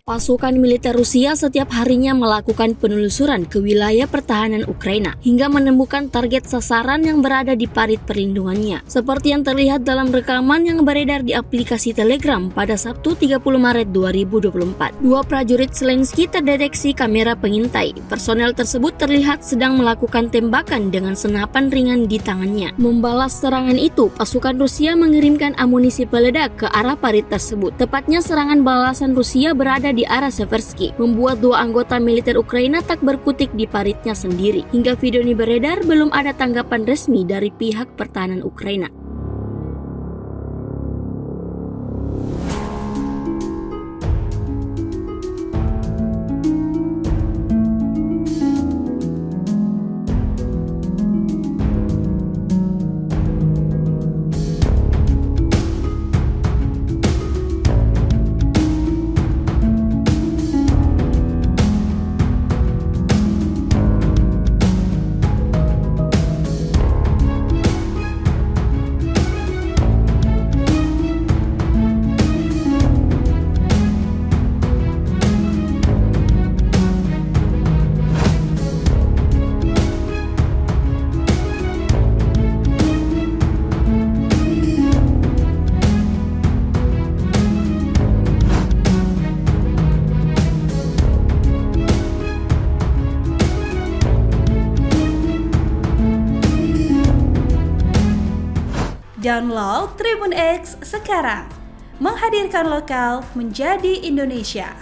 Pasukan militer Rusia setiap harinya melakukan penelusuran ke wilayah pertahanan Ukraina hingga menemukan target sasaran yang berada di parit perlindungannya. Seperti yang terlihat dalam rekaman yang beredar di aplikasi Telegram pada Sabtu 30 Maret 2024. Dua prajurit Zelensky terdeteksi kamera pengintai. Personel tersebut terlihat sedang melakukan tembakan dengan senapan ringan di tangannya. Membalas serangan itu, pasukan Rusia mengirimkan amunisi peledak ke arah parit tersebut. Tepatnya serangan balasan Rusia berada di arah Seversky, membuat dua anggota militer Ukraina tak berkutik di paritnya sendiri. Hingga video ini beredar, belum ada tanggapan resmi dari pihak pertahanan Ukraina. Download Tribun X sekarang, menghadirkan lokal menjadi Indonesia.